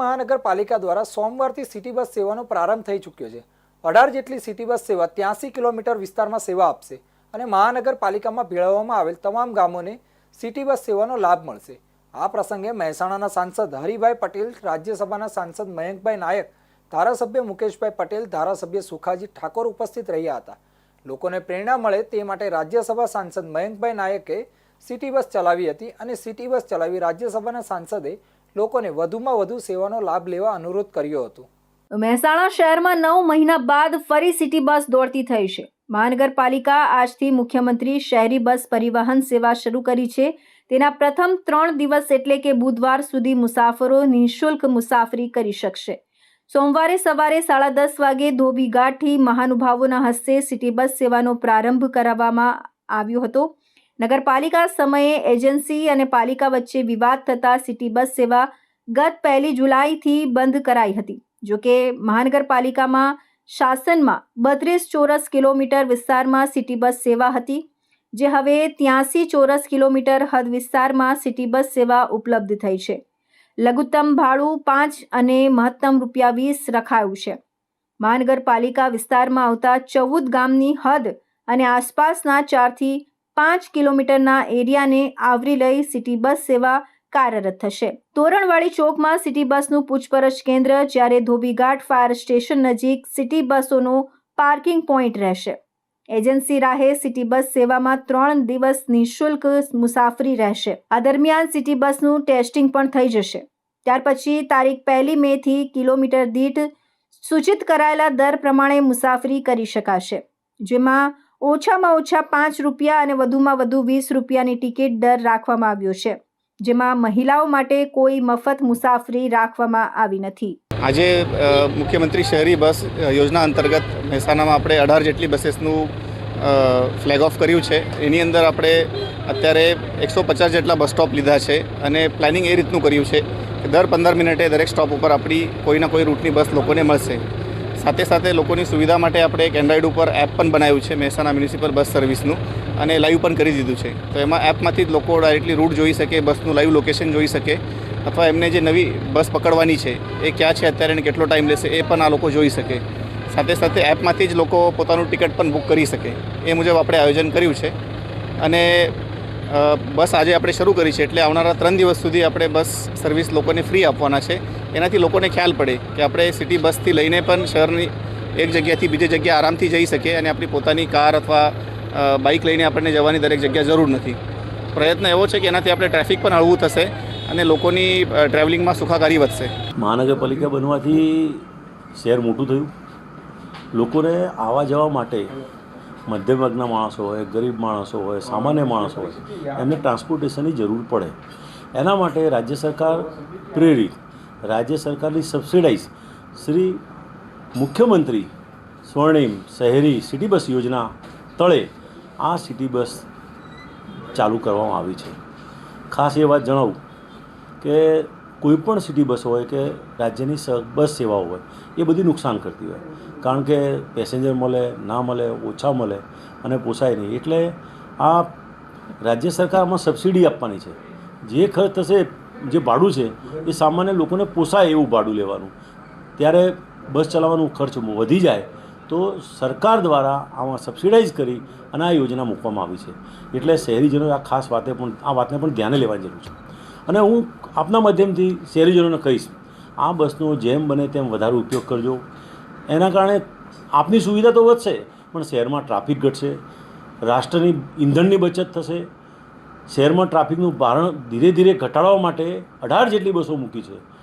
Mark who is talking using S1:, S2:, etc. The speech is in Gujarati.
S1: મહાનગરપાલિકા દ્વારા સોમવારથી સિટી બસ સેવાનો પ્રારંભ થઈ ચૂક્યો છે। 18 જેટલી સિટી બસ સેવા 83 કિલોમીટર વિસ્તારમાં સેવા આપશે અને મહાનગરપાલિકામાં ભેળવવામાં આવેલ તમામ ગામોને સિટી બસ સેવાનો લાભ મળશે। આ પ્રસંગે મહેસાણાના સાંસદ હરિભાઈ પટેલ, રાજ્યસભાના સાંસદ મયંકભાઈ નાયક, ધારાસભ્ય મુકેશભાઈ પટેલ, ધારાસભ્ય સુખાજી ઠાકોર ઉપસ્થિત રહ્યા હતા। લોકોને પ્રેરણા મળે તે માટે રાજ્યસભા સાંસદ મયંકભાઈ નાયકે સિટી બસ ચલાવી હતી અને સિટી બસ ચલાવી રાજ્યસભાના સાંસદે લોકોને વધુમાં વધુ સેવાનો લાભ લેવા અનુરોધ કર્યો હતો।
S2: મહેસાણા શહેરમાં 9 મહિના બાદ ફરી સિટી બસ દોડતી થઈ છે। મહાનગરપાલિકા આજથી મુખ્યમંત્રી શહેરી બસ પરિવહન સેવા શરૂ કરી છે। તેના પ્રથમ 3 દિવસ એટલે કે બુધવાર સુધી મુસાફરો નિઃશુલ્ક મુસાફરી કરી શકશે। સોમવારે સવારે 10:30 વાગે ધોબીઘાટથી મહાનુભાવોના હસ્તે સિટી બસ સેવાનો પ્રારંભ કરાવવામાં આવ્યો હતો। નગરપાલિકા સમયે એજન્સી અને પાલિકા વચ્ચે વિવાદ થતા સિટી બસ સેવા ગત 1 જુલાઈથી બંધ કરાઈ હતી। જોકે મહાનગરપાલિકામાં શાસનમાં 32 ચોરસ કિલોમીટર વિસ્તારમાં સિટી બસ સેવા હતી, જે હવે 83 ચોરસ કિલોમીટર હદ વિસ્તારમાં સિટી બસ સેવા ઉપલબ્ધ થઈ છે। લઘુત્તમ ભાડું 5 અને મહત્તમ ₹20 રખાયું છે। મહાનગરપાલિકા વિસ્તારમાં આવતા 14 ગામની હદ અને આસપાસના 4 થી 5 કિલોમીટરના એરિયાને આવરી લઈ સિટી બસ સેવા કાર્યરત થશે। તોરણવાડી ચોકમાં સિટી બસનું પૂછપરછ કેન્દ્ર, જ્યારે ધોબીઘાટ ફાયર સ્ટેશન નજીક સિટી બસોનો પાર્કિંગ પોઈન્ટ રહેશે। એજન્સી રાહે સિટી બસ સેવામાં 3 દિવસ નિઃશુલ્ક મુસાફરી રહેશે। આ દરમિયાન સિટી બસનું ટેસ્ટિંગ પણ થઈ જશે। ત્યાર પછી તારીખ 1 મે થી કિલોમીટર દીઠ સૂચિત કરાયેલા દર પ્રમાણે મુસાફરી કરી શકાશે, જેમાં ઓછામાં ઓછા ₹5 અને વધુમાં વધુ ₹20ની ટિકિટ દર રાખવામાં આવ્યો છે, જેમાં મહિલાઓ માટે કોઈ મફત મુસાફરી રાખવામાં આવી નથી।
S3: આજે મુખ્યમંત્રી શહેરી બસ યોજના અંતર્ગત મહેસાણામાં આપણે 18 જેટલી બસેસનું ફ્લેગ ઓફ કર્યું છે। એની અંદર આપણે અત્યારે 150 જેટલા બસ સ્ટોપ લીધા છે અને પ્લાનિંગ એ રીતનું કર્યું છે કે દર 15 મિનિટે દરેક સ્ટોપ ઉપર આપણી કોઈના કોઈ રૂટની બસ લોકોને મળશે। સાથે સાથે લોકોની સુવિધા માટે આપણે એક એન્ડ્રોઈડ ઉપર એપ પણ બનાવ્યું છે મહેસાણા મ્યુનિસિપલ બસ સર્વિસનું, અને લાઈવ પણ કરી દીધું છે। તો એમાં એપમાંથી જ લોકો ડાયરેક્ટલી રૂટ જોઈ શકે, બસનું લાઈવ લોકેશન જોઈ શકે, અથવા એમને જે નવી બસ પકડવાની છે એ ક્યાં છે અત્યારે અને કેટલો ટાઈમ લેશે એ પણ આ લોકો જોઈ શકે। સાથે સાથે એપમાંથી જ લોકો પોતાનું ટિકિટ પણ બુક કરી શકે। એ મુજબ આપણે આયોજન કર્યું છે અને બસ આજે આપણે શરૂ કરી છે, એટલે આવનારા 3 દિવસ સુધી આપણે બસ સર્વિસ લોકોને ફ્રી આપવાના છે। એનાથી લોકોને ખ્યાલ પડે કે આપણે સિટી બસથી લઈને પણ શહેરની એક જગ્યાથી બીજી જગ્યાએ આરામથી જઈ શકીએ અને આપણી પોતાની કાર અથવા બાઇક લઈને આપણને જવાની દરેક જગ્યાએ જરૂર નથી। પ્રયત્ન એવો છે કે એનાથી આપણે ટ્રાફિક પણ હળવું થશે અને લોકોની ટ્રાવેલિંગમાં સુખાકારી વધશે।
S4: મહાનગરપાલિકા બનવાથી શહેર મોટું થયું। લોકોને આવવા જવા માટે મધ્યમ વર્ગના માણસો હોય, ગરીબ માણસો હોય, સામાન્ય માણસો હોય, એમને ટ્રાન્સપોર્ટેશનની જરૂર પડે। એના માટે રાજ્ય સરકાર પ્રેરિત, રાજ્ય સરકારની સબસિડાઇઝ શ્રી મુખ્યમંત્રી સ્વર્ણિમ શહેરી સિટી બસ યોજના તળે આ સિટી બસ ચાલુ કરવામાં આવી છે। ખાસ એ વાત જણાવું કે કોઈપણ સિટી બસ હોય કે રાજ્યની બસ સેવાઓ હોય, એ બધી નુકસાન કરતી હોય, કારણ કે પેસેન્જર મળે ના મળે, ઓછા મળે અને પોસાય નહીં। એટલે આ રાજ્ય સરકારમાં સબસિડી આપવાની છે। જે ખર્ચ થશે, જે ભાડું છે એ સામાન્ય લોકોને પોસાય એવું ભાડું લેવાનું। ત્યારે બસ ચલાવવાનો ખર્ચ વધી જાય તો સરકાર દ્વારા આમાં સબસિડાઇઝ કરી અને આ યોજના મૂકવામાં આવી છે। એટલે શહેરીજનોએ આ ખાસ વાતને પણ ધ્યાને લેવાની જરૂર છે। અને હું આપના માધ્યમથી શહેરીજનોને કહીશ, આ બસનો જેમ બને તેમ વધારે ઉપયોગ કરજો। એના કારણે આપની સુવિધા તો વધશે, પણ શહેરમાં ટ્રાફિક ઘટશે, રાષ્ટ્રની ઈંધણની બચત થશે। શહેરમાં ટ્રાફિકનું ભારણ ધીરે ધીરે ઘટાડવા માટે 18 જેટલી બસો મૂકી છે।